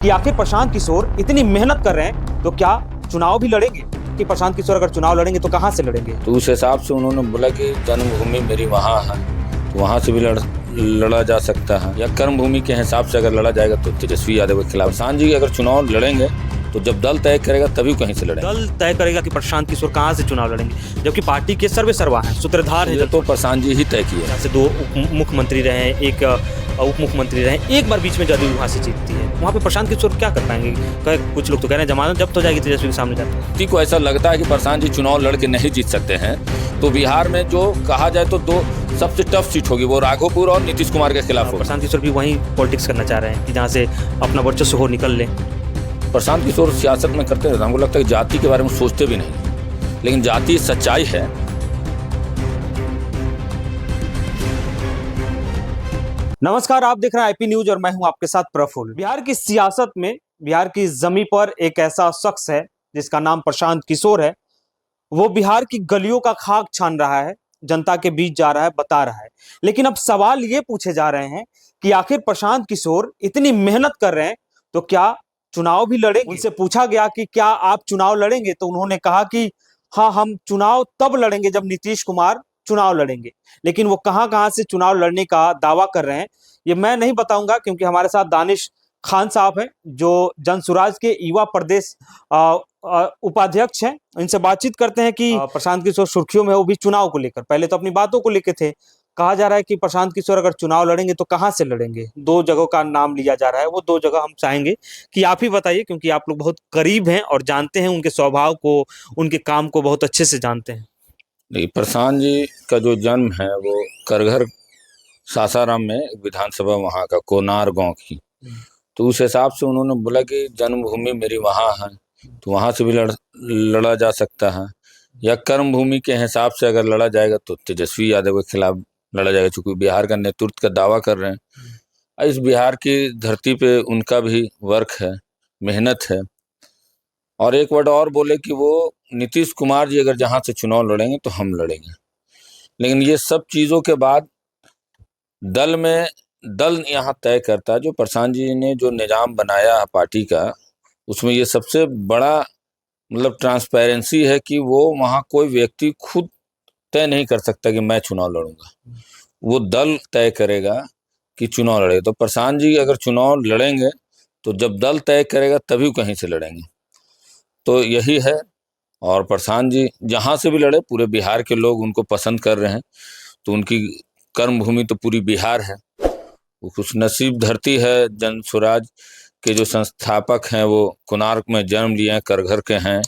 कि आखिर प्रशांत किशोर इतनी मेहनत कर रहे हैं तो क्या चुनाव भी लड़ेंगे? कि प्रशांत किशोर अगर चुनाव लड़ेंगे तो कहां से लड़ेंगे? तो उस हिसाब से उन्होंने बोला कि जन्मभूमि मेरी वहाँ है, तो वहाँ से भी लड़ा जा सकता है, या कर्मभूमि के हिसाब से अगर लड़ा जाएगा तो तेजस्वी यादव के खिलाफ। प्रशांत जी अगर चुनाव लड़ेंगे तो जब दल तय करेगा तभी कहीं से लड़ेंगे। दल तय करेगा कि प्रशांत किशोर कहां से चुनाव लड़ेंगे, जबकि पार्टी के सर्वे सर्वा हैं, सूत्रधार है। तो प्रशांत जी ही तय किए। जैसे 2 मुख्यमंत्री रहे, एक उप मुख्यमंत्री रहे, एक बार बीच में जदयू वहां से जीतती है, वहां पे प्रशांत किशोर क्या कर पाएंगे? कुछ लोग तो कह रहे हैं जमानत जब्त हो जाएगी तेजस्वी के सामने जाते। किसी को ऐसा लगता है कि प्रशांत जी चुनाव लड़ के नहीं जीत सकते हैं, तो बिहार में जो कहा जाए तो 2 सबसे टफ सीट होगी, वो राघोपुर और नीतीश कुमार के खिलाफ होगी। प्रशांत किशोर भी वहीं पॉलिटिक्स करना चाह रहे हैं कि जहाँ से अपना वर्चस्व हो निकल ले। प्रशांत किशोर सियासत में करते रहते, हमको लगता है कि जाति के बारे में सोचते भी नहीं, लेकिन जाति सच्चाई है। नमस्कार, आप देख रहे हैं आईपी न्यूज और मैं हूं आपके साथ प्रफुल्ल। बिहार की सियासत में, बिहार की जमीन पर एक ऐसा शख्स है जिसका नाम प्रशांत किशोर है। वो बिहार की गलियों का खाक छान रहा है, जनता के बीच जा रहा है, बता रहा है। लेकिन अब सवाल ये पूछे जा रहे हैं कि आखिर प्रशांत किशोर इतनी मेहनत कर रहे हैं तो क्या चुनाव भी लड़ेंगे? उनसे पूछा गया कि क्या आप चुनाव लड़ेंगे, तो उन्होंने कहा कि हाँ, हम चुनाव तब लड़ेंगे जब नीतीश कुमार चुनाव लड़ेंगे। लेकिन वो कहां से चुनाव लड़ने का दावा कर रहे हैं ये मैं नहीं बताऊंगा, क्योंकि हमारे साथ दानिश खान साहब हैं जो जनसुराज के युवा प्रदेश उपाध्यक्ष हैं। इनसे बातचीत करते हैं कि प्रशांत किशोर सुर्खियों में, वो भी चुनाव को लेकर। पहले तो अपनी बातों को लेकर थे। कहा जा रहा है कि प्रशांत किशोर अगर चुनाव लड़ेंगे तो कहां से लड़ेंगे? 2 जगहों का नाम लिया जा रहा है। वो 2 जगह हम चाहेंगे कि आप ही बताइए, क्योंकि आप लोग बहुत करीब हैं और जानते हैं उनके स्वभाव को, उनके काम को बहुत अच्छे से जानते हैं। नहीं, प्रशांत जी का जो जन्म है वो करघर सासाराम में विधानसभा वहाँ का कोनार गांव की, तो उस हिसाब से उन्होंने बोला कि जन्मभूमि मेरी वहाँ है, तो वहाँ से भी लड़ा जा सकता है, या कर्मभूमि के हिसाब से अगर लड़ा जाएगा तो तेजस्वी यादव के खिलाफ लड़ा जाएगा, चूंकि बिहार का नेतृत्व का दावा कर रहे हैं। इस बिहार की धरती पे उनका भी वर्क है, मेहनत है। और एक वर्ड और बोले कि वो नीतीश कुमार जी अगर जहाँ से चुनाव लड़ेंगे तो हम लड़ेंगे। लेकिन ये सब चीज़ों के बाद दल यहाँ तय करता है। जो प्रशांत जी ने जो निजाम बनाया है पार्टी का, उसमें ये सबसे बड़ा मतलब ट्रांसपेरेंसी है कि वो वहाँ कोई व्यक्ति खुद तय नहीं कर सकता कि मैं चुनाव लड़ूंगा, वो दल तय करेगा कि चुनाव लड़े। तो प्रशांत जी अगर चुनाव लड़ेंगे तो जब दल तय करेगा तभी कहीं से लड़ेंगे, तो यही है। और प्रशांत जी जहाँ से भी लड़े, पूरे बिहार के लोग उनको पसंद कर रहे हैं, तो उनकी कर्मभूमि तो पूरी बिहार है। वो खुश नसीब धरती है। जनसुराज के जो संस्थापक हैं वो कोणार्क में जन्म लिए हैं, करघर के हैं,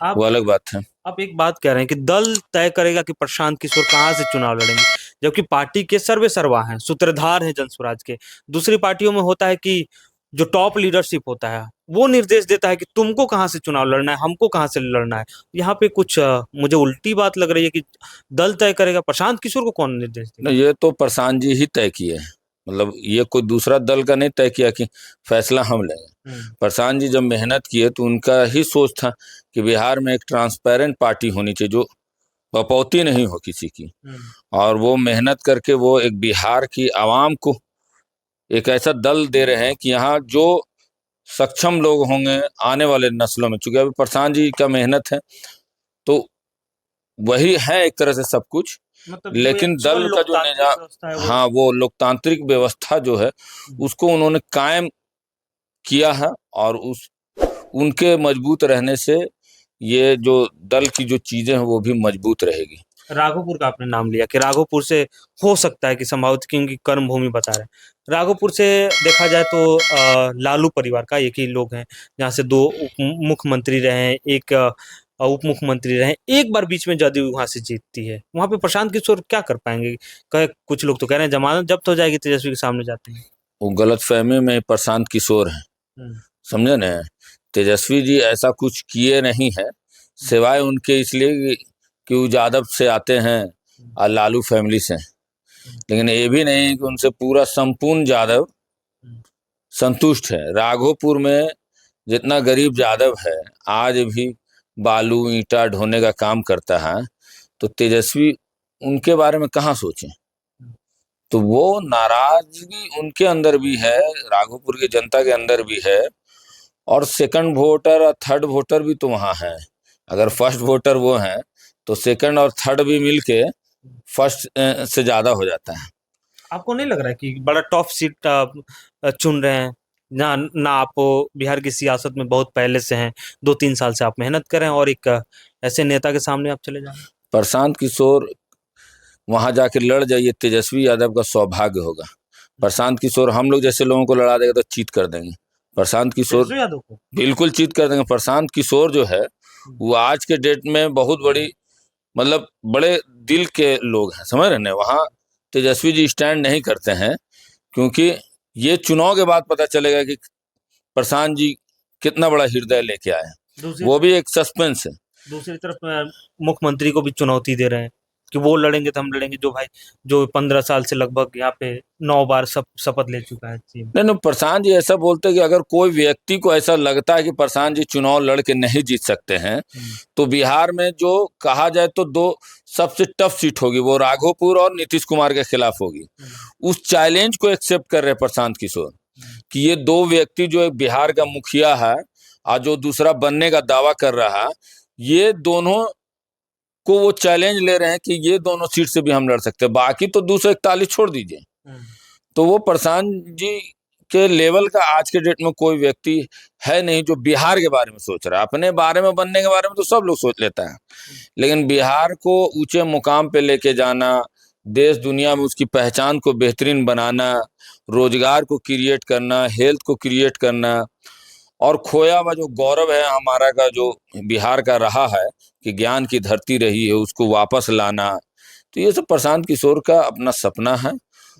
वो अलग बात है। आप एक बात कह रहे हैं कि दल तय करेगा कि प्रशांत किशोर कहां से चुनाव लड़ेंगे, जबकि पार्टी के सर्वे सर्वा हैं, सूत्रधार हैं जनसुराज के। दूसरी पार्टियों में होता है कि जो टॉप लीडरशिप होता है वो निर्देश देता है कि तुमको कहां से चुनाव लड़ना है, हमको कहां से लड़ना है। यहाँ पे कुछ मुझे उल्टी बात लग रही है कि दल तय करेगा, प्रशांत किशोर को कौन निर्देश देगा? ये तो प्रशांत जी ही तय किए हैं, मतलब ये कोई दूसरा दल का नहीं तय किया कि फैसला हम लेंगे। प्रशांत जी जब मेहनत किए तो उनका ही सोच था कि बिहार में एक ट्रांसपेरेंट पार्टी होनी चाहिए, जो बपौती नहीं हो किसी की। और वो मेहनत करके वो एक बिहार की आवाम को एक ऐसा दल दे रहे हैं कि यहाँ जो सक्षम लोग होंगे आने वाले नस्लों में, चूंकि अभी प्रशांत जी का मेहनत है तो वही है एक तरह से सब कुछ। मतलब लेकिन दल का जो निजाम, हाँ, वो लोकतांत्रिक व्यवस्था जो है उसको उन्होंने कायम किया है, और उनके मजबूत रहने से ये जो दल की जो चीजें हैं वो भी मजबूत रहेगी। राघोपुर का आपने नाम लिया कि राघोपुर से हो सकता है कि संभावित की उनकी कर्म भूमि बता रहे हैं। राघोपुर से देखा जाए तो लालू परिवार का एक ही लोग हैं, जहाँ से 2 मुख्यमंत्री रहे, एक उप मुख्यमंत्री रहे, एक बार बीच में जदयू वहां से जीतती है। वहां पे प्रशांत किशोर क्या कर पाएंगे? कुछ लोग तो कह रहे हैं जमानत जब्त हो जाएगी तेजस्वी के सामने जाते हैं। वो गलतफहमी में प्रशांत किशोर हैं, समझे न। तेजस्वी जी ऐसा कुछ किए नहीं है, सिवाय उनके इसलिए कि वो यादव से आते हैं और लालू फैमिली से। लेकिन ये भी नहीं कि उनसे पूरा संपूर्ण यादव संतुष्ट है। राघोपुर में जितना गरीब यादव है आज भी बालू ईंटा ढोने का काम करता है, तो तेजस्वी उनके बारे में कहाँ सोचें। तो वो नाराजगी उनके अंदर भी है, राघोपुर की जनता के अंदर भी है, और सेकंड वोटर और थर्ड वोटर भी तो वहां है। अगर फर्स्ट वोटर वो हैं तो सेकंड और थर्ड भी मिलके फर्स्ट से ज्यादा हो जाता है। आपको नहीं लग रहा है कि बड़ा टॉप सीट आप चुन रहे हैं? ना ना, आप बिहार की सियासत में बहुत पहले से हैं, 2-3 साल से आप मेहनत कर रहे हैं, और एक ऐसे नेता के सामने आप चले जा रहे हैं। प्रशांत किशोर वहां जाके लड़ जाइए, तेजस्वी यादव का सौभाग्य होगा। प्रशांत किशोर हम लोग जैसे लोगों को लड़ा देगा तो चीट कर देंगे। प्रशांत किशोर तेजस्वी यादव को। बिल्कुल चीट कर देंगे। प्रशांत किशोर जो है वो आज के डेट में बहुत बड़ी, मतलब बड़े दिल के लोग हैं, समझ रहे हैं। वहाँ तेजस्वी जी स्टैंड नहीं करते हैं, क्योंकि ये चुनाव के बाद पता चलेगा कि प्रशांत जी कितना बड़ा हृदय लेके आए हैं। दूसरी वो भी एक सस्पेंस है। दूसरी तरफ मुख्यमंत्री को भी चुनौती दे रहे हैं कि वो लड़ेंगे तो हम लड़ेंगे, जो भाई जो 15 साल से लगभग यहाँ पे 9 बार शपथ ले चुका है सीएम। नहीं नहीं, प्रशांत जी ऐसा बोलते हैं कि अगर कोई व्यक्ति को ऐसा लगता है कि प्रशांत जी चुनाव लड़ के नहीं जीत सकते हैं, तो बिहार में जो कहा जाए तो दो सबसे टफ सीट होगी, वो राघोपुर और नीतीश कुमार के खिलाफ होगी। उस चैलेंज को एक्सेप्ट कर रहे हैं प्रशांत किशोर कि ये दो व्यक्ति, जो एक बिहार का मुखिया है और जो दूसरा बनने का दावा कर रहा है, ये दोनों को वो चैलेंज ले रहे हैं कि ये दोनों सीट से भी हम लड़ सकते हैं। बाकी तो 241 छोड़ दीजिए। तो वो प्रशांत जी के लेवल का आज के डेट में कोई व्यक्ति है नहीं जो बिहार के बारे में सोच रहा है। अपने बारे में, बनने के बारे में तो सब लोग सोच लेता है, लेकिन बिहार को ऊंचे मुकाम पे लेके जाना, देश दुनिया में उसकी पहचान को बेहतरीन बनाना, रोजगार को क्रिएट करना, हेल्थ को क्रिएट करना, और खोया हुआ जो गौरव है हमारा का, जो बिहार का रहा है कि ज्ञान की धरती रही है, उसको वापस लाना, तो ये सब प्रशांत किशोर का अपना सपना है।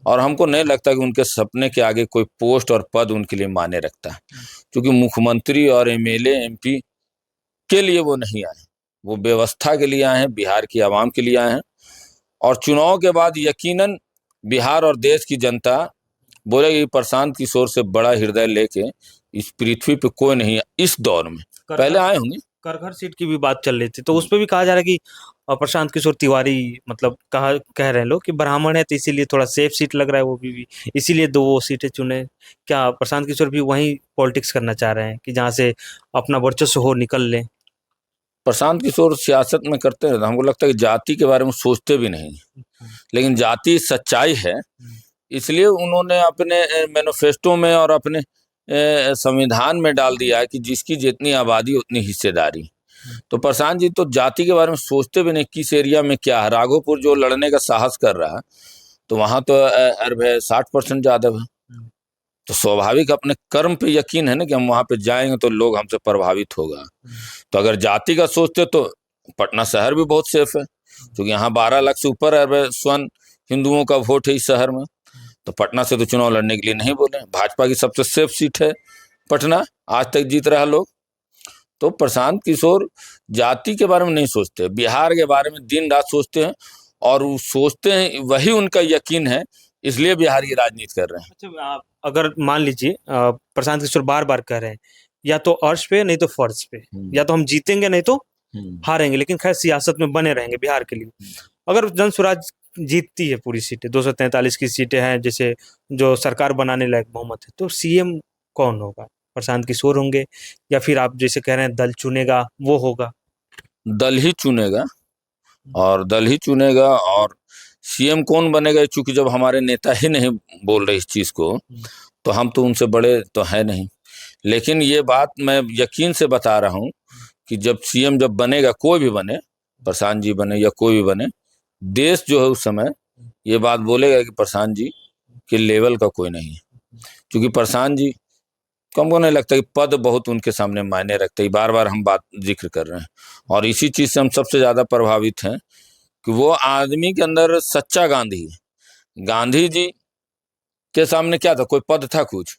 और हमको नहीं लगता कि उनके सपने के आगे कोई पोस्ट और पद उनके लिए मायने रखता है, क्योंकि मुख्यमंत्री और एमएलए एमपी के लिए वो नहीं आए, वो व्यवस्था के लिए आए हैं, बिहार की आवाम के लिए आए हैं। और चुनाव के बाद यकीनन बिहार और देश की जनता बोलेगी प्रशांत किशोर से बड़ा हृदय लेके इस पृथ्वी पे कोई नहीं है इस दौर में। पहले आए होंगे। करघर सीट की भी बात चल रही थी, तो उस पे भी कहा जा रहा है कि प्रशांत किशोर तिवारी, मतलब कह रहे हैं लोग कि ब्राह्मण है तो इसीलिए थोड़ा सेफ सीट लग रहा है वो भी इसीलिए दो वो सीटें चुने। क्या प्रशांत किशोर भी वहीं पॉलिटिक्स करना चाह रहे हैं कि जहाँ से अपना वर्चस्व हो निकल लें? प्रशांत किशोर सियासत में करते हैं, हमको लगता है कि जाति के बारे में सोचते भी नहीं, लेकिन जाति सच्चाई है, इसलिए उन्होंने अपने मैनिफेस्टो में और अपने संविधान में डाल दिया है कि जिसकी जितनी आबादी उतनी हिस्सेदारी। तो प्रशांत जी तो जाति के बारे में सोचते भी नहीं, किस एरिया में क्या है। राघोपुर जो लड़ने का साहस कर रहा है, तो वहां तो अरब है, 60% यादव है, तो स्वाभाविक अपने कर्म पे यकीन है ना कि हम वहां पे जाएंगे तो लोग हमसे प्रभावित होगा। तो अगर जाति का सोचते तो पटना शहर भी बहुत सेफ है, क्योंकि यहाँ 12 लाख से ऊपर अरब स्वर्ण हिंदुओं का वोट है इस शहर में। तो पटना से तो चुनाव लड़ने के लिए नहीं बोले, भाजपा की सबसे सेफ सीट है पटना, आज तक जीत रहा लोग। तो प्रशांत किशोर जाति के बारे में नहीं सोचते, बिहार के बारे में दिन रात सोचते हैं, और वो सोचते हैं, वही उनका यकीन है, इसलिए बिहार की राजनीति कर रहे हैं। अच्छा, आप अगर मान लीजिए प्रशांत किशोर बार बार कह रहे हैं या तो अर्श पे नहीं तो फर्श पे, या तो हम जीतेंगे नहीं तो हारेंगे, लेकिन खैर सियासत में बने रहेंगे बिहार के लिए। अगर जन स्वराज जीतती है पूरी सीटें, 243 की सीटें हैं, जैसे जो सरकार बनाने लायक बहुमत है, तो सीएम कौन होगा? प्रशांत किशोर होंगे, या फिर आप जैसे कह रहे हैं दल चुनेगा वो होगा? दल ही चुनेगा, और दल ही चुनेगा। और सीएम कौन बनेगा, चूंकि जब हमारे नेता ही नहीं बोल रहे इस चीज को, तो हम तो उनसे बड़े तो है नहीं। लेकिन ये बात मैं यकीन से बता रहा हूँ कि जब सीएम जब बनेगा, कोई भी बने, प्रशांत जी बने या कोई भी बने, देश जो है उस समय ये बात बोलेगा कि प्रशांत जी के लेवल का कोई नहीं है। क्योंकि प्रशांत जी को हमको नहीं लगता कि पद बहुत उनके सामने मायने रखते हैं, बार बार हम बात जिक्र कर रहे हैं। और इसी चीज से हम सबसे ज्यादा प्रभावित हैं कि वो आदमी के अंदर सच्चा गांधी है। गांधी जी के सामने क्या था, कोई पद था कुछ,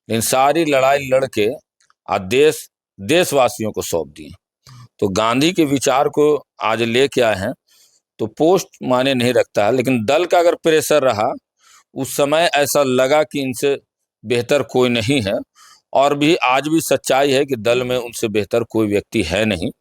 लेकिन सारी लड़ाई लड़के देशवासियों को सौंप दिए। तो गांधी के विचार को आज लेके आए हैं, तो पोस्ट माने नहीं रखता है। लेकिन दल का अगर प्रेशर रहा, उस समय ऐसा लगा कि इनसे बेहतर कोई नहीं है, और भी आज भी सच्चाई है कि दल में उनसे बेहतर कोई व्यक्ति है नहीं।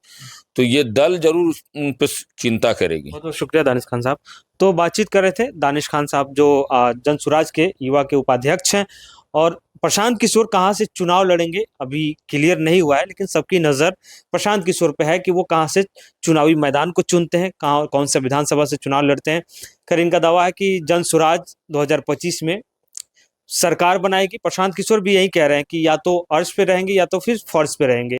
तो ये दल जरूर उन पर चिंता करेगी। बहुत बहुत शुक्रिया दानिश खान साहब। तो बातचीत कर रहे थे दानिश खान साहब जो जन सुराज के युवा के उपाध्यक्ष हैं। और प्रशांत किशोर कहाँ से चुनाव लड़ेंगे अभी क्लियर नहीं हुआ है, लेकिन सबकी नज़र प्रशांत किशोर पे है कि वो कहाँ से चुनावी मैदान को चुनते हैं, कहाँ कौन से विधानसभा से चुनाव लड़ते हैं। खैर इनका दावा है कि जन सुराज 2025 में सरकार बनाएगी। प्रशांत किशोर भी यही कह रहे हैं कि या तो अर्श पे रहेंगे या तो फिर फर्श पे रहेंगे।